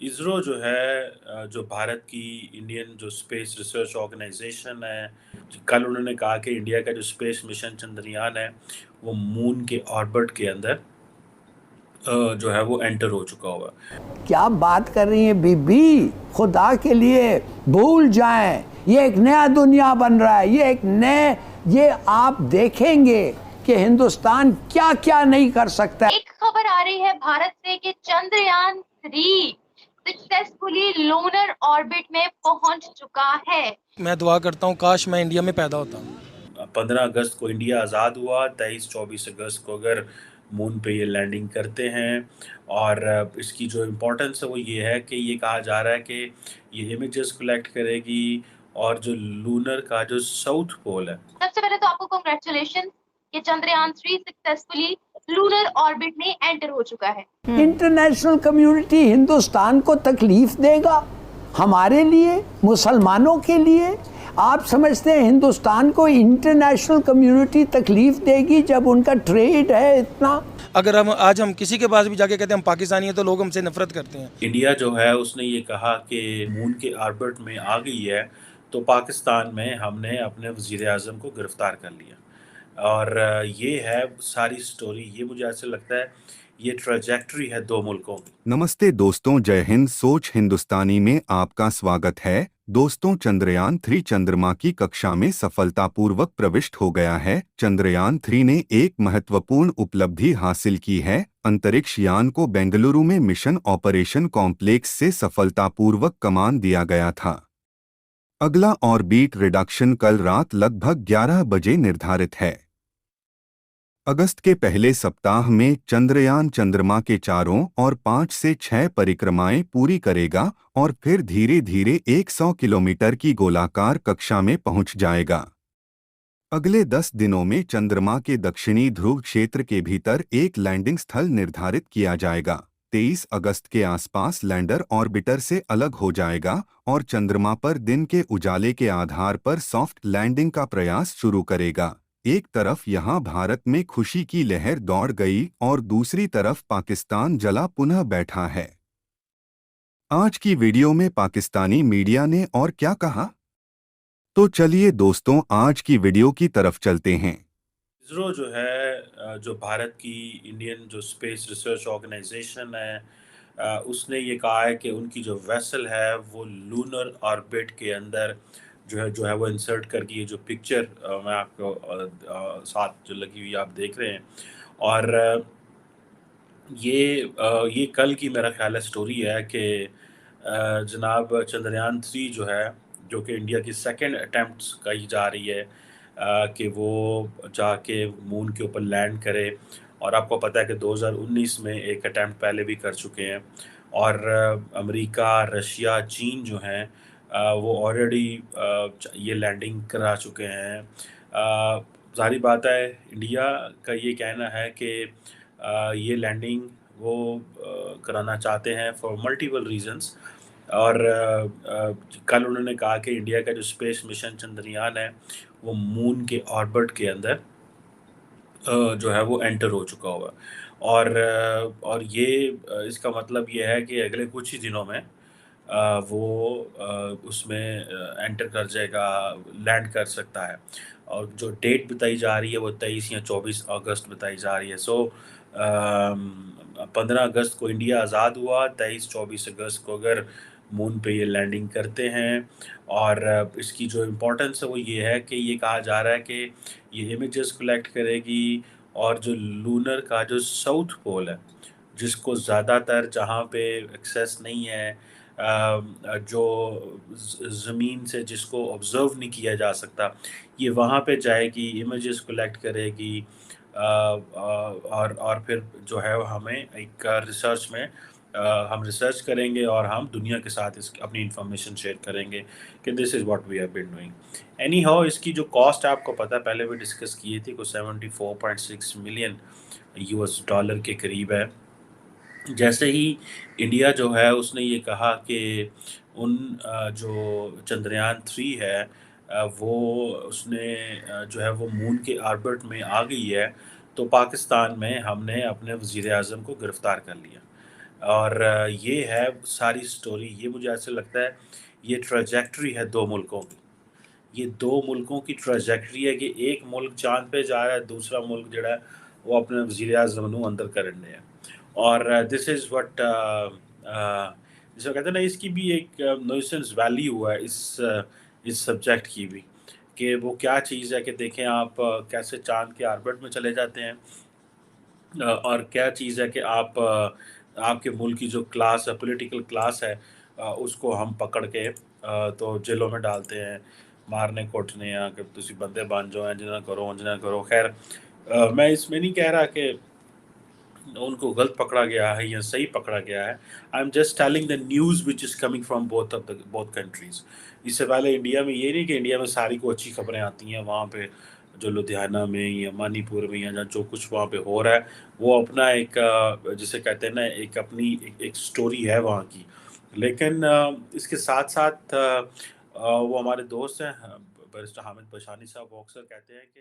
इसरो जो है जो भारत की इंडियन जो स्पेस रिसर्च ऑर्गेनाइजेशन है, कल उन्होंने कहा कि इंडिया का जो स्पेस मिशन चंद्रयान है, वो मून के ऑर्बिट के अंदर जो है वो एंटर हो चुका हुआ है। क्या बात कर रही हैं बीबी, खुदा के लिए भूल जाएं, ये एक नया दुनिया बन रहा है, ये आप देखेंगे कि हिंदुस्तान क्या क्या नहीं कर सकता है। एक खबर आ रही है भारत से कि चंद्रयान 3 सक्सेसफुली लूनर ऑर्बिट में पहुंच चुका है। मैं दुआ करता हूँ काश मैं इंडिया में पैदा होता। 15 अगस्त को इंडिया आज़ाद हुआ, 23-24 अगस्त को अगर मून पे ये लैंडिंग करते हैं और इसकी जो इम्पोर्टेंस है वो ये है कि ये कहा जा रहा है कि ये इमेजेस कलेक्ट करेगी और जो लूनर का जो साउथ पोल है। सबसे पहले तो आपको कांग्रेचुलेशन कि चंद्रयान 3 सक्सेसफुली लूनर ऑर्बिट में एंटर हो चुका है। इंटरनेशनल कम्युनिटी हिंदुस्तान को तकलीफ देगा, हमारे लिए, मुसलमानों के लिए। आप समझते हैं हिंदुस्तान को इंटरनेशनल कम्युनिटी तकलीफ देगी जब उनका ट्रेड है इतना? अगर हम किसी के पास भी जाके कहते हैं हम पाकिस्तानी हैं तो लोग हमसे नफरत करते हैं। इंडिया जो है उसने ये कहा कि मून के ऑर्बिट में आ गई है, तो पाकिस्तान में हमने अपने वज़ीर आज़म को गिरफ़्तार कर लिया। और ये है सारी स्टोरी। ये मुझे ऐसे लगता है ये ट्रैजेक्टरी है दो मुल्कों की। नमस्ते दोस्तों, जय हिंद। सोच हिंदुस्तानी में आपका स्वागत है। दोस्तों, चंद्रयान 3 चंद्रमा की कक्षा में सफलतापूर्वक प्रविष्ट हो गया है। चंद्रयान 3 ने एक महत्वपूर्ण उपलब्धि हासिल की है। अंतरिक्ष यान को बेंगलुरु में मिशन ऑपरेशन कॉम्प्लेक्स से सफलतापूर्वक कमान दिया गया था। अगला ऑर्बिट रिडक्शन कल रात लगभग 11 बजे निर्धारित है। अगस्त के पहले सप्ताह में चंद्रयान चंद्रमा के चारों और 5 से 6 परिक्रमाएं पूरी करेगा और फिर धीरे धीरे 100 किलोमीटर की गोलाकार कक्षा में पहुंच जाएगा। अगले 10 दिनों में चंद्रमा के दक्षिणी ध्रुव क्षेत्र के भीतर एक लैंडिंग स्थल निर्धारित किया जाएगा। 23 अगस्त के आसपास लैंडर ऑर्बिटर से अलग हो जाएगा और चंद्रमा पर दिन के उजाले के आधार पर सॉफ्ट लैंडिंग का प्रयास शुरू करेगा। एक तरफ यहां भारत में खुशी की लहर दौड़ गई और दूसरी तरफ पाकिस्तान जला पुनः बैठा है। आज की वीडियो में पाकिस्तानी मीडिया ने और क्या कहा, तो चलिए दोस्तों आज की वीडियो की तरफ चलते हैं। इसरो जो है जो भारत की इंडियन जो स्पेस रिसर्च ऑर्गेनाइजेशन है, उसने ये कहा है कि उनकी जो वेसल है वो लूनर ऑर्बिट के अंदर जो है वो इंसर्ट करके ये जो पिक्चर मैं आपको साथ जो लगी हुई आप देख रहे हैं। और ये कल की मेरा ख्याल है स्टोरी है कि जनाब चंद्रयान 3 जो है, जो कि इंडिया की सेकंड अटेम्प्ट्स कही जा रही है कि वो जाके मून के ऊपर लैंड करे। और आपको पता है कि 2019 में एक अटेम्प्ट पहले भी कर चुके हैं। और अमेरिका, रशिया, चीन जो हैं वो ऑलरेडी ये लैंडिंग करा चुके हैं। ज़ाहिर बात है इंडिया का ये कहना है कि ये लैंडिंग वो कराना चाहते हैं फॉर मल्टीपल रीजंस। और कल उन्होंने कहा कि इंडिया का जो स्पेस मिशन चंद्रयान है वो मून के ऑर्बिट के अंदर जो है वो एंटर हो चुका हुआ है। और ये इसका मतलब ये है कि अगले कुछ ही दिनों में वो उसमें एंटर कर जाएगा, लैंड कर सकता है। और जो डेट बताई जा रही है वो 23 या 24 अगस्त बताई जा रही है। 15 अगस्त को इंडिया आज़ाद हुआ, 23-24 अगस्त को अगर मून पे ये लैंडिंग करते हैं और इसकी जो इम्पोर्टेंस है वो ये है कि ये कहा जा रहा है कि ये इमेजेस कलेक्ट करेगी और जो लूनर का जो साउथ पोल है, जिसको ज़्यादातर जहाँ पे एक्सेस नहीं है, जो ज़मीन से जिसको ऑब्ज़र्व नहीं किया जा सकता, ये वहाँ पे जाएगी, इमेजेस कलेक्ट करेगी। और फिर जो है वो हमें एक रिसर्च में हम रिसर्च करेंगे और हम दुनिया के साथ इस अपनी इन्फॉर्मेशन शेयर करेंगे कि this is what we have been doing. Anyhow इसकी जो कॉस्ट है आपको पता है, पहले भी डिस्कस किए थे, कुछ 74.6 मिलियन यूएस डॉलर के करीब है। जैसे ही इंडिया जो है उसने ये कहा कि उन जो चंद्रयान 3 है वो उसने जो है वो मून के ऑर्बिट में आ गई है, तो पाकिस्तान में हमने अपने वज़ीर आज़म को गिरफ़्तार कर लिया। اور یہ ہے ساری سٹوری. یہ مجھے ایسے لگتا ہے یہ ٹریجیکٹری ہے دو ملکوں کی. یہ دو ملکوں کی ٹریجیکٹری ہے کہ ایک ملک چاند پہ جا رہا ہے, دوسرا ملک جڑا ہے وہ اپنے وزیر اعظم نو اندر کرنے ہے. اور دس از وٹ جسے کہتے ہیں نا, اس کی بھی ایک نوسنس ویلیو ہے اس سبجیکٹ کی بھی, کہ وہ کیا چیز ہے کہ دیکھیں آپ کیسے چاند کے آربٹ میں چلے جاتے ہیں, اور کیا چیز ہے کہ آپ کے ملک کی جو کلاس ہے, پولیٹیکل کلاس ہے, اس کو ہم پکڑ کے تو جیلوں میں ڈالتے ہیں, مارنے کوٹنے ہیں کہ تسی بندے بن جاؤ, انج نہ کرو. خیر میں اس میں نہیں کہہ رہا کہ ان کو غلط پکڑا گیا ہے یا صحیح پکڑا گیا ہے. I am just telling the news which is coming from both countries. اس سے پہلے انڈیا میں یہ نہیں کہ انڈیا میں ساری کو اچھی خبریں آتی ہیں, وہاں پہ جو لدھیانہ میں یا منی پور میں یا جو کچھ وہاں پہ ہو رہا ہے وہ اپنا ایک جسے کہتے ہیں نا ایک اپنی ایک سٹوری ہے وہاں کی. لیکن اس کے ساتھ ساتھ وہ ہمارے دوست ہیں بیرسٹر حامد بشانی صاحب, وہ اکثر کہتے ہیں کہ